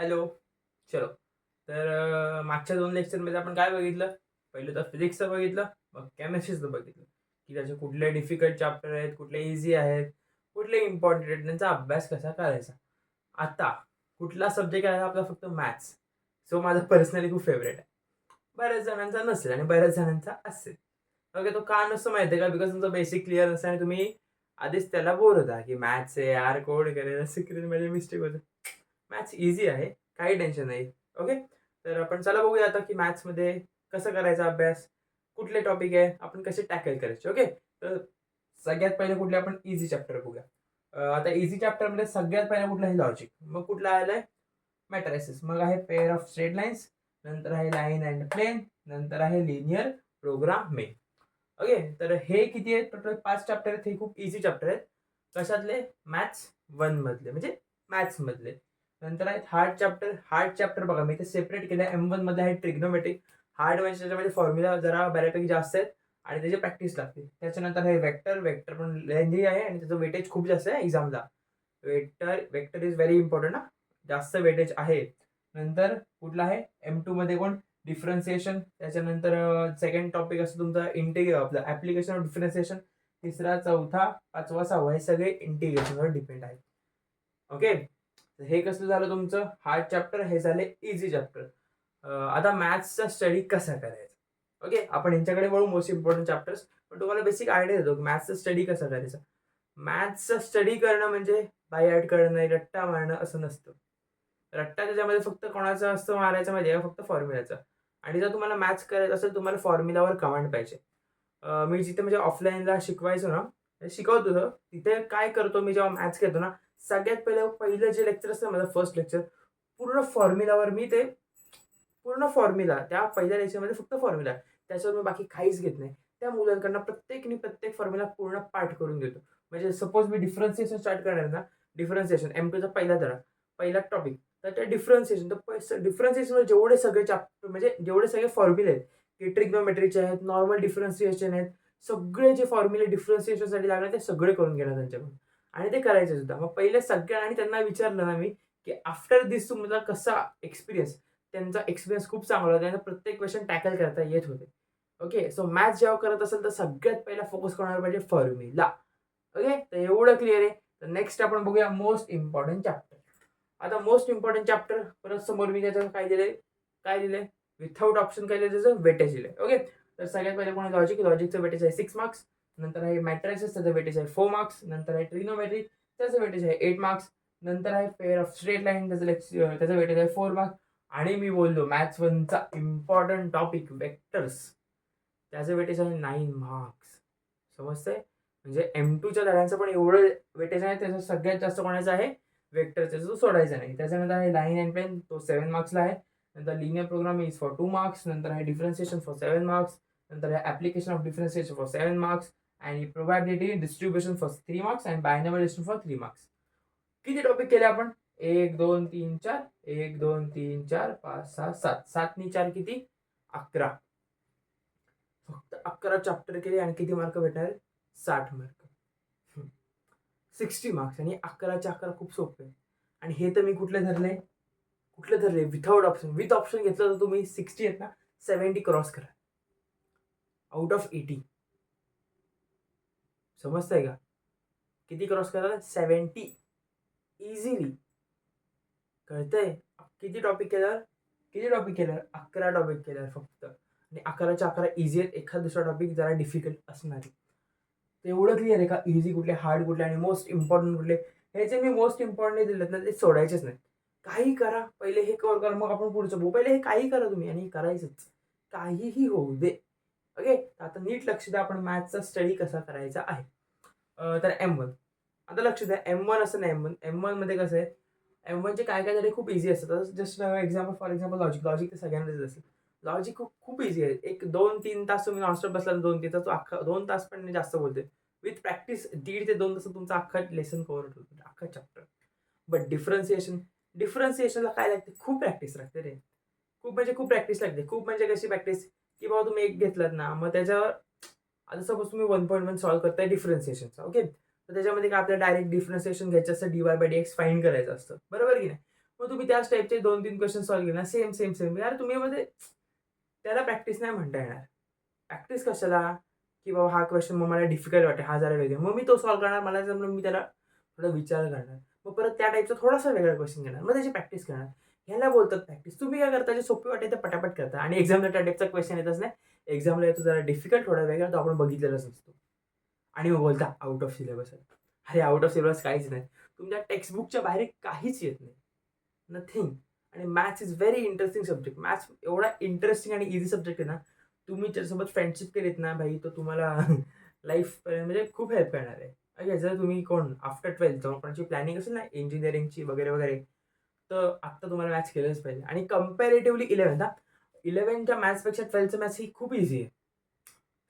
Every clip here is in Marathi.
हॅलो. चलो. तर मागच्या 2 लेक्चरमध्ये आपण काय बघितलं? पहिलं तर फिजिक्सचं बघितलं, मग केमिस्ट्रीचं बघितलं, की त्याचे कुठले डिफिकल्ट चॅप्टर आहेत, कुठले ईझी आहेत, कुठले इम्पोर्टंट आहेत, त्यांचा अभ्यास कसा करायचा. आता कुठला सब्जेक्ट आहे आपला फक्त मॅथ्स. सो माझा पर्सनली खूप फेव्हरेट आहे. बऱ्याच जणांचा नसेल आणि बऱ्याच जणांचा असेल. ओके, तो का नसतो माहिती आहे का? बिकॉज तुमचं बेसिक क्लिअर नसतं आणि तुम्ही आधीच त्याला बोर होता, की मॅथ्स आहे यार, कोड करायला सिक्रेटमध्ये मिस्टेक होतं. मॅथ्स ईझी आहे, काही टेन्शन नाही. ओके. तर आपण चला बघूया आता, की मॅथ्समध्ये कसं करायचा अभ्यास, कुठले टॉपिक आहे, आपण कसे टॅकल करायचे. ओके. तर सगळ्यात पहिले कुठले आपण ईझी चॅप्टर बघूया. आता ईझी चॅप्टरमध्ये सगळ्यात पहिला कुठला आहे? लॉजिक. मग कुठला आलाय? मॅट्रायसिस. मग आहे पेअर ऑफ स्ट्रेट लाईन्स, नंतर आहे लाईन अँड प्लेन, नंतर आहे लिनियर प्रोग्रामिंग. ओके. तर हे किती आहेत? टोटल 5 चॅप्टर आहेत. हे खूप ईझी चॅप्टर आहेत. कशातले? मॅथ्स 1 मधले, म्हणजे मॅथ्स मधले. नंतर आहेत हार्ड चॅप्टर. हार्ड चॅप्टर बघा मी ते सेपरेट केलं आहे. M1 मध्ये आहे ट्रिग्नोमेट्री. हार्ड म्हणजे त्याच्यामध्ये फॉर्म्युला जरा बऱ्यापैकी जास्त आहेत आणि त्याची प्रॅक्टिस लागते. त्याच्यानंतर हे वेक्टर. वेक्टर पण लेंदी आहे आणि त्याचं वेटेज खूप जास्त आहे एक्झामला. वेक्टर इज व्हेरी इम्पॉर्टंट ना. जास्त वेटेज आहे. नंतर कुठला आहे? M2 मध्ये कोण? डिफरन्सिएशन. त्याच्यानंतर सेकंड टॉपिक असतो तुमचा आपलं ऍप्लिकेशन ऑफ डिफरन्सिएशन. तिसरा, चौथा, पाचवा, सहावा हे सगळे इंटिग्रेशनवर डिपेंड आहेत. ओके. हे कसं झालं तुमचं हार्ड चॅप्टर, हे झाले इझी चॅप्टर. आता मॅथ्सचा स्टडी कसा करायचा. ओके, आपण यांच्याकडे वळू मोस्ट इम्पॉर्टंट चॅप्टर्स. पण तुम्हाला बेसिक आयडिया देतो की मॅथ्सचा स्टडी कसा करायचा. मॅथ्सचा स्टडी करणं म्हणजे बाय हार्ट करणं नाही, रट्टा मारणं असं नसतं. रट्टा त्याच्यामध्ये फक्त कोणाचा असतं मारायचं माहिती आहे का? फक्त फॉर्म्युलाचा. आणि जर तुम्हाला मॅथ्स करायचं असेल तुम्हाला फॉर्म्युलावर कमांड पाहिजे. मी जिथे म्हणजे ऑफलाईनला शिकवायचो ना, शिकवत होतो. तिथे काय करतो मी जेव्हा मॅथ्स घेतो ना, सगळ्यात पहिलं जे लेक्चर असतं माझं फर्स्ट लेक्चर, पूर्ण फॉर्म्युलावर मी ते पूर्ण फॉर्म्युला त्या पहिल्या लेक्चरमध्ये फक्त फॉर्म्युला. त्याच्यावर मी बाकी काहीच घेत नाही. त्या मुलांकडनं प्रत्येक फॉर्म्युला पूर्ण पाठ करून घेतो. म्हणजे सपोज मी डिफरन्सिएशन स्टार्ट करणार ना, डिफरन्सिएशन M2चा पहिला धडा, पहिला टॉपिक. तर त्या डिफरन्सिएशनवर जेवढे सगळे चॅप्टर म्हणजे जेवढे सगळे फॉर्म्युले आहेत, की ट्रिग्नोमेट्रीचे आहेत, नॉर्मल डिफरन्सिएशन आहेत, सगळे जे फॉर्म्युले डिफरन्सिएशनसाठी लागले ते सगळे करून घेणार त्यांच्याकडून. आणि ते करायचे सुद्धा. मग पहिले सगळ्या आणि त्यांना विचारलं ना मी, की आफ्टर दिस तुम्हाला कसा एक्सपिरियन्स? त्यांचा एक्सपिरियन्स खूप चांगला होता. त्यांना प्रत्येक क्वेश्चन टॅकल करता येत होते. ओके. सो मॅथ्स जेव्हा करत असेल तर सगळ्यात पहिला फोकस कोणावर पाहिजे? फॉर्म्युला. ओके. तर एवढं क्लिअर आहे. तर नेक्स्ट आपण बघूया मोस्ट इम्पॉर्टंट चॅप्टर. आता मोस्ट इम्पॉर्टंट चॅप्टर परत समोर मी त्याच्यात काय दिलंय? विथआऊट ऑप्शन काय दिलंय त्याचं? वेटेज दिलंय. ओके. तर सगळ्यात पहिले कोण आहे? लॉजिक. लॉजिकचं वेटेज आहे 6 मार्क्स. नंतर आहे मॅट्रिसेस, त्याचं वेटेज आहे 4 मार्क्स. नंतर आहे ट्रिग्नोमेट्री, त्याचं वेटेज आहे 8 मार्क्स. नंतर आहे पेअर ऑफ स्ट्रेट लाईन, त्याचं वेटेज आहे 4 मार्क्स. आणि मी बोललो मॅथ्स 1चा इम्पॉर्टंट टॉपिक वेक्टर्स, त्याचं वेटेज आहे 9 मार्क्स. समजतंय? म्हणजे M2च्या धड्यांचं पण एवढं वेटेज आहे, त्याचं सगळ्यात जास्त कोणाचं आहे? वेक्टरचा. जो सोडायचा नाही. त्याच्यानंतर आहे लाईन अँड प्लेन, तो 7 मार्क्सला आहे. नंतर linear programming is for 2 marks. नंतर आहे डिफरन्सिएशन फॉर 7 मार्क्स. नंतर आहे application of differentiation for 7 marks. आणि probability distribution for 3 marks and binomial distribution for 3 marks. किती टॉपिक केले आपण? 1, 2, 3, 4. 1, 2, 3, 4, 5, 6, 7. 7 नी 4 किती? 11. फक्त 11 चॅप्टर केले आणि किती मार्क भेटणार आहेत? 60 मार्क. 60 मार्क्स आणि 11च्या 11 खूप सोपे आहे. आणि हे तर मी कुठले धरले? Without option. विथ ऑप्शन घेतलं तर तुम्ही 60 आहेत ना, 70 क्रॉस करा. Out of 80. समजतंय का? किती क्रॉस करा? 70 इझिली. कळतंय? किती टॉपिक केल्यावर? 11 टॉपिक केल्यावर फक्त. आणि 11च्या 11 इझी आहेत. एखादा दुसरा टॉपिक जरा डिफिकल्ट असणार आहे. तर एवढं क्लिअर आहे का? इझी कुठले, हार्ड कुठले आणि मोस्ट इम्पॉर्टंट कुठले. हे जे मी मोस्ट इम्पॉर्टंट दिलेत ना, ते सोडायचेच नाही. काही करा, पहिले हे कव्हर करा, मग आपण पुढचं बघू. पहिले हे काही करा तुम्ही आणि करायचंच. काहीही होऊ दे. ओके. आता नीट लक्ष द्या, आपण मॅथ्सचा स्टडी कसा करायचा आहे. तर M1. आता लक्ष द्या, M1 असं नाही. M1 मध्ये कसं आहे? M1चे काय धडे खूप इझी असतात. Just for example logic. Logic तर सगळ्यांनाच असेल. लॉजिक खूप खूप इझी आहे. एक 2-3 तास तुम्ही नॉनस्टॉप बसला 2-3 तास, तो अख्खा 2 तास पण मी जास्त बोलतोय. विथ प्रॅक्टिस 1.5 ते 2 तासात तुमचा अख्खा लेसन कव्हर होतो, अख्खा चॅप्टर. बट डिफरन्सिएशनला काय लागते? खूप प्रॅक्टिस लागते रे. खूप म्हणजे खूप प्रॅक्टिस लागते. खूप म्हणजे कशी प्रॅक्टिस? की बाबा तुम्ही एक घेतलात ना, मग त्याच्यावर आता सपोज तुम्ही 1.1 सॉल्व्ह करताय डिफरन्सिएशनचा. ओके. तर त्याच्यामध्ये काय आपल्याला डायरेक्ट डिफरन्सिएशन घ्यायचं असतं, dy/dx फाइंड करायचं असतं. बरोबर की नाही? मग तुम्ही त्याच टाईपचे 2-3 क्वेश्चन सॉल्व्ह केले ना, सेम, सेम, सेम. यार तुम्ही म्हणजे त्याला प्रॅक्टिस नाही म्हणता येणार. प्रॅक्टिस कशाला? की बाबा हा क्वेश्चन मग मला डिफिकल्ट वाटते, हा जरा वेगळा. मग मी तो सॉल्व्ह करणार. मला जमलं मी त्याला थोडा विचार करणार. मग परत त्या टाईपचा थोडासा वेगळा क्वेश्चन घेणार. मग त्याची प्रॅक्टिस करणार. ह्याला बोलतात प्रॅक्टिस. तुम्ही काय करता? जे सोपे वाटेल ते पटापट करता आणि एक्झामला त्या टाईपचा क्वेश्चन येतच नाही. एक्झामला येतो जरा डिफिकल्ट थोडा वेगळा, तो आपण बघितलेलाच नसतो. आणि मग बोलता आउट ऑफ सिलेबस आहे. अरे आउट ऑफ सिलेबस काहीच नाही. तुमच्या टेक्स्टबुकच्या बाहेर काहीच येत नाही. नथिंग. आणि maths is very interesting subject. Maths एवढा इंटरेस्टिंग आणि ईझी सब्जेक्ट आहे ना, तुम्ही ज्याच्यासोबत फ्रेंडशिप केलीत ना भाई, तो तुम्हाला लाईफ म्हणजे खूप हेल्प करणार आहे. ओके, जर तुम्ही कोण आफ्टर 12th कोणाची प्लॅनिंग असेल ना इंजिनिअरिंगची वगैरे, वगैरे, तर आत्ता तुम्हाला मॅथ्स केलंच पाहिजे. आणि कंपॅरेटिव्हली 11th 11च्या मॅथ्सपेक्षा 12चं मॅथ्स ही खूप ईझी आहे.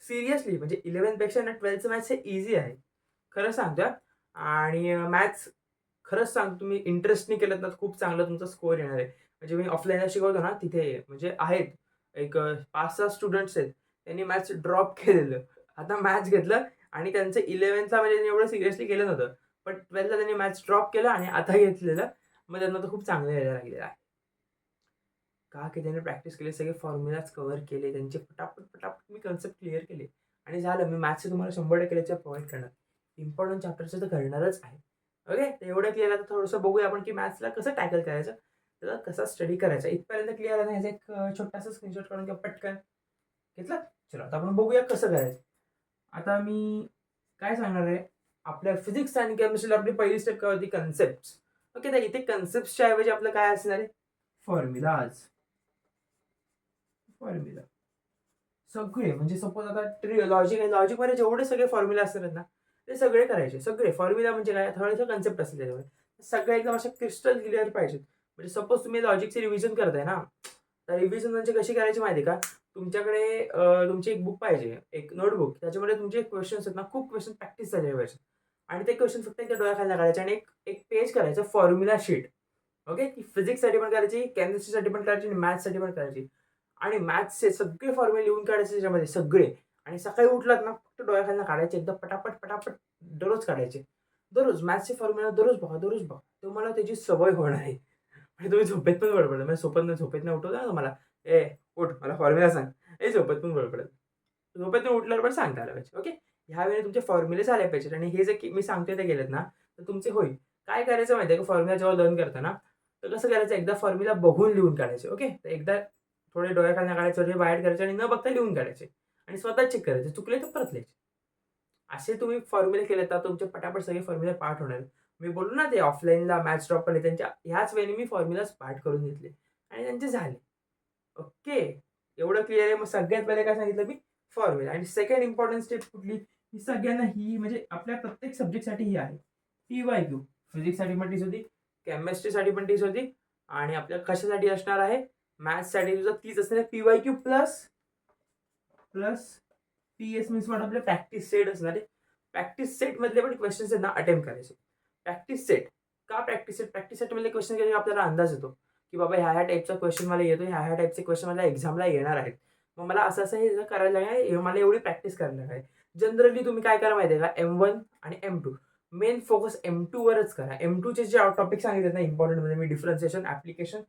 सिरियसली म्हणजे 11th पेक्षा ना 12चं मॅथ्स हे ईझी आहे. खरं सांगतोय आणि मॅथ्स खरंच सांगतो तुम्ही इंटरेस्टनी केलत ना, खूप चांगला तुमचा स्कोअर येणार आहे. म्हणजे मी ऑफलाईनला शिकवतो ना, तिथे म्हणजे आहेत एक 5-6 स्टुडंट्स आहेत. त्यांनी मॅथ्स ड्रॉप केलेलं. आता मॅथ्स घेतलं आणि त्यांचं 11thला म्हणजे त्यांनी एवढं सिरियसली केलं नव्हतं. पण 12thला त्यांनी मॅथ्स ड्रॉप केलं आणि आता घेतलेलं. मग त्यांना तर खूप चांगलं यायला लागलेलं आहे. का की त्याने प्रॅक्टिस केली, सगळे फॉर्म्युलाज कव्हर केले, त्यांचे पटापट, पटापट मी कन्सेप्ट क्लिअर केले आणि झालं. मी मॅथ्सचे तुम्हाला 100% लेक्चर प्रोव्हाईड करणार. इम्पोर्टंट चॅप्टरचं तर करणारच आहे. ओके, तर एवढं क्लिअर आहे. आता थोडंसं बघूया आपण की मॅथ्सला कसं टॅकल करायचं, त्याला कसा स्टडी करायचा. इथपर्यंत क्लिअर आहे ना? ह्याचा एक छोटासा स्क्रीनशॉट काढून घ्या पटकन. घेतला? चला आता आपण बघूया कसं करायचं. आता मी काय सांगणार आहे, आपल्या फिजिक्स आणि केमिस्ट्रीला आपली पहिली स्टेप काय होती? कन्सेप्ट्स. ओके, तर इथे कन्सेप्ट्सच्या ऐवजी आपलं काय असणार आहे? फॉर्म्युलाज. फॉर्म्युला सगळे म्हणजे सपोज आता लॉजिक आहे. लॉजिकमध्ये जेवढे सगळे फॉर्म्युला असतात ना, ते सगळे करायचे. सगळे फॉर्म्युला म्हणजे काय? थोडेसे कन्सेप्ट असतील त्याच्यामध्ये. सगळे एकदम अशा क्रिस्टल क्लिअर पाहिजेत. म्हणजे सपोज तुम्ही लॉजिकचे रिव्हिजन करताय ना, तर रिव्हिजन म्हणजे कशी करायची माहिती आहे का? तुमच्याकडे तुमची एक बुक पाहिजे, एक नोटबुक. त्याच्यामध्ये तुमचे क्वेश्चन्स आहेत ना, खूप क्वेश्चन प्रॅक्टिस झालेले पाहिजे. आणि ते क्वेश्चन फक्त एकदा डोळ्याखाली काढायचे आणि एक एक पेज करायचं फॉर्म्युला शीट. ओके, ती फिजिक्ससाठी पण करायची, केमिस्ट्रीसाठी पण करायची आणि मॅथ्ससाठी पण करायची. आणि मॅथ्सचे सगळे फॉर्म्युले लिहून काढायचे त्याच्यामध्ये सगळे. आणि सकाळी उठलात ना, फक्त डोळ्याखालनं काढायचे एकदम पटापट, पटापट दररोज काढायचे. दररोज मॅथ्सचे फॉर्म्युला दररोज बघा, दररोज बघा. तुम्हाला त्याची सवय होणार आहे. आणि तुम्ही झोपेत पण बडबडता. म्हणजे झोपेतनं उठवता ना तुम्हाला, "ए उठ, मला फॉर्म्युला सांग." ए झोपेत पण बडबडत. झोपेतून उठल्यावर पण सांगता आलं पाहिजे. ओके. ह्यावेळी तुमचे फॉर्म्युले झाले पाहिजेत आणि हे जे की मी सांगतोय ते केलेत ना, तर तुमचे होईल. काय करायचं माहिती आहे का, फॉर्म्युला जेव्हा लर्न करता ना, तर कसं करायचं, एकदा फॉर्म्युला बघून लिहून काढायचे. ओके. तर एकदा थोडे डोळ्याखालनं काढायचे, थोडे बाहेर करायचे आणि न बघता लिहून काढायचे आणि स्वतः चेक करायचे. चुकले तर परत लिहायचे. असे तुम्ही फॉर्म्युले केले तर तुमचे पटापट सगळे फॉर्म्युले पाठ होणार. मी बोललो ना, ते ऑफलाईनला मॅथ्स ड्रॉप केले त्यांच्या ह्याच वेळी मी फॉर्म्युलाज पाठ करून घेतले आणि त्यांचे झाले. ओके. एवढं क्लिअर आहे. मग सगळ्यात पहिले काय सांगितलं मी? फॉर्म्युला. आणि सेकंड इम्पोर्टंट स्टेप कुठली? ही सगळ्यांना ही म्हणजे आपल्या प्रत्येक सब्जेक्टसाठी ही आहे. पी-वाय-क्यू. फिजिक्ससाठी पण तीच होती, केमिस्ट्रीसाठी पण तीच होती आणि आपल्या कशासाठी असणार आहे? मॅथ्ससाठी सुद्धा तीच असणार आहे. P-Y-Q plus plus PS means what? आपले प्रॅक्टिस सेट असणार आहे. प्रॅक्टिस सेटमधले पण क्वेश्चन्स आहेत ना अटेम्प्ट करायचे. Practice set. का प्रॅक्टिस सेट? प्रॅक्टिस सेटमधले क्वेश्चन केले आपल्याला अंदाज येतो, की बाबा ह्या-ह्या टाइपचा क्वेश्चन मला येतो, ह्या-ह्या टाइपचे क्वेश्चन मला एक्झामला येणार आहेत. मग मला असं-असं हे जर करायला आहे, हे मला एवढी प्रॅक्टिस करायला आहे. जनरली तुम्ही काय करा माहिती आहे का? M1 आणि M2. मेन फोकस M2 वरच करा. M2चे जे टॉपिक सांगितलेत ना इम्पोर्टंट म्हणजे मी डिफरन्शिएशन, ॲप्लिकेशन,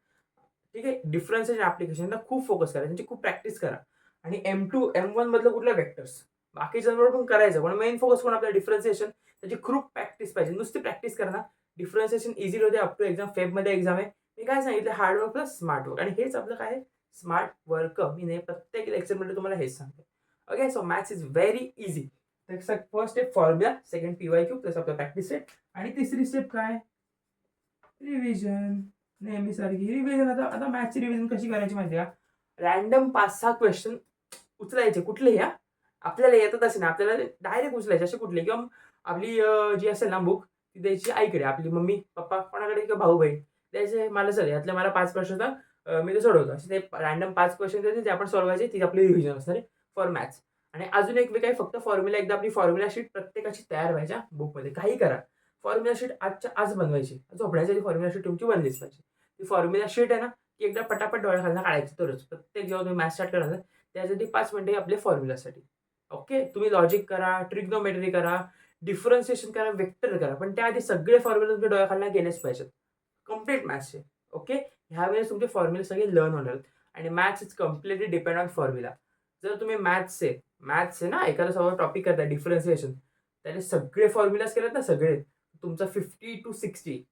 ठीक आहे. डिफरन्शिएशन ॲप्लिकेशनला खूप फोकस करा. त्यांची खूप प्रॅक्टिस करा. आणि M2, M1 मधलं कुठलं व्हेक्टर्स. बाकीच्यांवर पण करायचं, पण मेन फोकस कोण आपलं डिफरन्शिएशन. त्याची खूप प्रॅक्टिस पाहिजे. नुसती प्रॅक्टिस करा ना, डिफरन्शिएशन इझी होते. अप टू एक्झाम फेबमध्ये एक्झाम आहे. मी काय सांगितलं, हार्डवर्क प्लस स्मार्ट वर्क आणि हेच आपलं काय आहे, स्मार्ट वर्क. मी प्रत्येक लेक्चरमध्ये तुम्हाला हेच सांगतो. Okay, so maths is very easy. तर first step formula, second PYQ plus आपला प्रॅक्टिस सेट आणि तिसरी स्टेप काय? रिव्हिजन. नेहमीसारखी रिव्हिजन. आता आता मॅथ्सची रिव्हिजन कशी करायची माहिती आहे का? रँडम 5-6 क्वेश्चन उचलायचे कुठलेही हां. आपल्याला येतातच ना, आपल्याला डायरेक्ट उचलायचे असे कुठले किंवा आपली जी असेल ना बुक, ती द्यायची आईकडे. आपली मम्मी, पप्पा कोणाकडे किंवा भाऊ-बहीण द्यायचे. मला चल यातले मला 5 प्रश्न होता, मी ते सोडवतो. असे ते रँडम 5 क्वेश्चन द्यायचे, ते आपण सॉल्व्ह करायचे. ती आपली रिव्हिजन असणार आहे फॉर मॅथ्स. आणि अजून एक वेग आहे, फक्त फॉर्म्युला. एकदा आपली फॉर्म्युला शीट प्रत्येकाची तयार व्हायच्या बुकमध्ये. काही करा. फॉर्म्युला शीट आजच्या आज बनवायची. झोपण्याच्या आधी फॉर्म्युला शीट तुमची बनलीच पाहिजे. ती फॉर्म्युला शीट आहे ना, की एकदा पटापट डोळ्याखालनं काढायची तरच. प्रत्येक जेव्हा तुम्ही मॅथ्स स्टार्ट करणार ना, त्यासाठी 5 मिनिटे आपल्या फॉर्म्युलासाठी. ओके. तुम्ही लॉजिक करा, ट्रिग्नोमेट्री करा, डिफरन्शिएशन करा, वेक्टर करा. पण त्याआधी सगळे फॉर्म्युला तुमच्या डोळ्याखालनं गेलेच पाहिजेत. कंप्लीट मॅथ्सचे. ओके. ह्यावेळेस तुमचे फॉर्म्युले सगळे लर्न होणार आहेत आणि maths is completely depend on formula. जर तुम्ही मॅथ्स आहे ना, एखादा समजा टॉपिक करताय डिफरन्शिएशन, त्याचे सगळे फॉर्म्युलाज केलेत ना सगळे, तुमचा 50 to 60,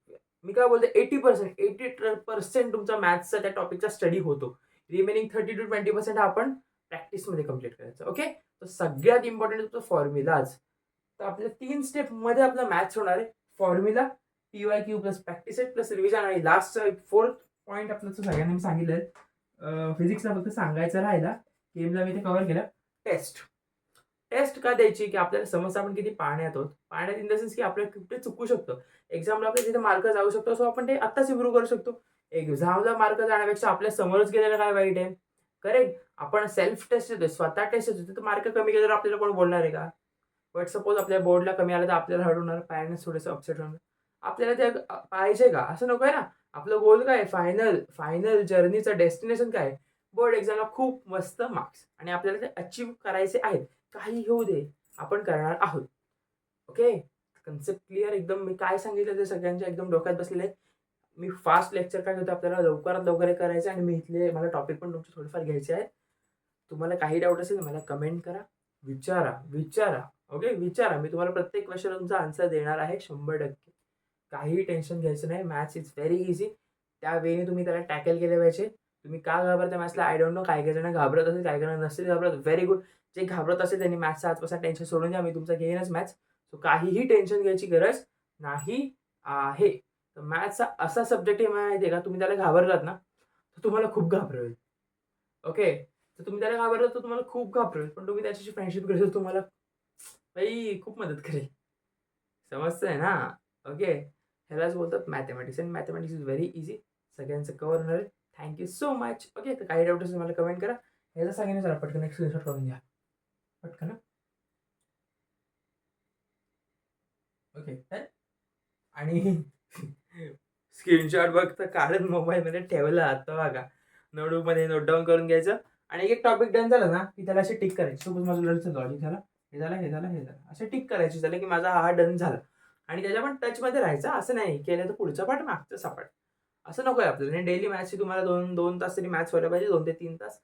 मी काय बोलतो 80% तुमचा मॅथ्सचा त्या टॉपिकचा स्टडी होतो. रिमेनिंग 30 to 20% हा आपण प्रॅक्टिसमध्ये कंप्लीट करायचं. ओके. तर सगळ्यात इम्पॉर्टंट तुमचा फॉर्म्युलाज. तर आपल्या 3 स्टेपमध्ये आपला मॅथ्स होणार आहे. Formula, PYQ plus practice set plus revision आणि लास्टचा 4th पॉईंट आपलं तर सगळ्यांना मी सांगितलं आहे. फिजिक्सला फक्त सांगायचं राहिला. गेमला मी ते कव्हर केलं. टेस्ट. टेस्ट का द्यायची की आपल्याला समजतं आपण किती पाण्यात आहोत. पाण्यात इन द सेन्स की आपल्याला कुठे चुकू शकतं. एक्झामला आपल्या जिथे मार्क जाऊ शकतो, सो आपण ते आत्ताच इम्प्रूव्ह करू शकतो. एक्झामला मार्क जाण्यापेक्षा आपल्या समोरच गेलेलं काय वाईट आहे? करेक्ट. आपण सेल्फ टेस्ट देतोय, स्वतः टेस्ट देतोय, तर मार्क कमी गेल्यावर आपल्याला कोण बोलणार आहे का? बट सपोज आपल्या बोर्डला कमी आलं तर आपल्याला हर्ट होणार, पॅरेंट्स थोडेसे अपसेट होणार. आपल्याला ते पाहिजे का? असं नको आहे ना. आपलं गोल काय आहे? फायनल जर्नीचं डेस्टिनेशन काय आहे? बोर्ड एक्झामला खूप मस्त मार्क्स आणि आपल्याला ते अचीव्ह करायचे आहेत. काही होऊ दे, आपण करणार आहोत. ओके. कन्सेप्ट क्लिअर एकदम. मी काय सांगितलं ते सगळ्यांच्या एकदम डोक्यात बसलेलं आहे. मी फास्ट लेक्चर काय घेतो, आपल्याला लवकरात लवकर हे करायचं आहे आणि मी इथले मला टॉपिक पण तुमचे थोडेफार घ्यायचे आहेत. तुम्हाला काही डाऊट असेल मला कमेंट करा, विचारा. ओके, विचारा. मी तुम्हाला प्रत्येक क्वेश्चन तुमचा आन्सर देणार आहे 100%. काहीही टेन्शन घ्यायचं नाही. Maths is very easy. त्या वेने तुम्ही त्याला टॅकल केले पाहिजे. तुम्ही का घाबरता मॅथ्सला? I don't know. काही काही जण घाबरत असेल, काही जण नसतील घाबरत. Very good. जे घाबरत असेल त्यांनी मॅथ्सचा आजपासून टेन्शन सोडून द्या. मी तुमचा घेईनच मॅथ्स. सो काहीही टेन्शन घ्यायची गरज नाही आहे. तर मॅथ्सचा असा सब्जेक्ट आहे माहिती आहे का, तुम्ही त्याला घाबरलात ना, तर तुम्हाला खूप घाबरवेल. ओके. तर तुम्ही त्याला घाबरलात तर तुम्हाला खूप घाबरवेल. पण तुम्ही त्याच्याशी फ्रेंडशिप केली तर तुम्हाला भाई खूप मदत करेल. समजतंय ना? ओके. ह्यालाच बोलतात मॅथेमॅटिक्स आणि मॅथेमॅटिक्स इज व्हेरी ईझी. सगळ्यांचं कव्हर होणार आहे. Thank you so much. Okay. तर काही डाऊट असेल मला कमेंट करा. ह्याचा सांगेन जरा पटकन एक स्क्रीनशॉट काढून घ्या. पटकन हां. ओके. डन. आणि स्क्रीनशॉट फक्त काढून मोबाईलमध्ये ठेवला आता बघा. नोटबुकमध्ये नोट डाउन करून घ्यायचं आणि एक टॉपिक डन झाला ना, की त्याला असे टिक करायचे. सपोज माझं लॉजिक झालं, हे झालं, हे झालं, हे झालं. असे टिक करायचे झालं, की माझा हा डन झाला. आणि त्याच्या पण टचमध्ये राहायचं. असं नाही केलं तर पुढचा पाठ, मागचा सपाट. असं नकोय आपल्याला. आणि डेली मॅथ्सची तुम्हाला 2 तास तरी मॅथ्स व्हायला पाहिजे. 2 ते 3 तास.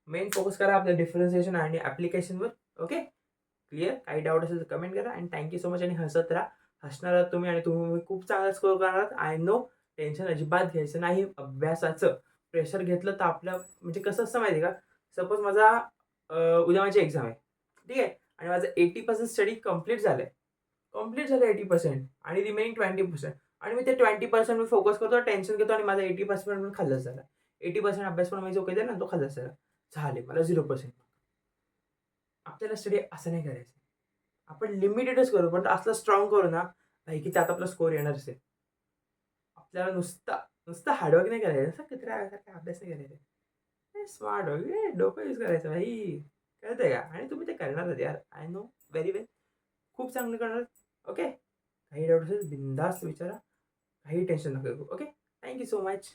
मेन फोकस करा आपल्या डिफरन्शिएशन आणि ॲप्लिकेशनवर. ओके. क्लिअर. काही डाऊट असेल तर कमेंट करा आणि थँक सो मच आणि हसत राहा. हसणार आहात तुम्ही आणि तुम्ही खूप चांगला स्कोर करणार आहात. I know. टेन्शन अजिबात घ्यायचं नाही अभ्यासाचं. प्रेशर घेतलं तर आपलं म्हणजे कसं असतं माहिती आहे का? सपोज उद्या माझी एक्झाम आहे. ठीक आहे. आणि माझं 80% स्टडी कंप्लीट झालं 80% आणि रिमेनिंग 20% आणि मी ते 20% मी फोकस करतो, टेन्शन घेतो आणि माझा 80% पण खाल्लाच झाला. 80% अभ्यास पण मी जो केला ना, तो खाल्लाच झाला. झाले मला 0%. आपल्याला स्टडी असं नाही करायचं. आपण लिमिटेडच करू, पण असलं स्ट्राँग करू ना, भाई की त्यात आपला स्कोर येणारच आहे. आपल्याला नुसतं हार्डवर्क नाही करायचं, असं कुत्र्यासारखा अभ्यास नाही करायचा. स्मार्ट वर्क, डोकं यूज करायचं भाई. कळतंय का? आणि तुम्ही ते करणारच यार. आय नो व्हेरी वेल. खूप चांगलं करणार. ओके. काही डाऊट असेल बिनधास्त विचारा. काही टेन्शन नका घेऊ. ओके. Thank so much.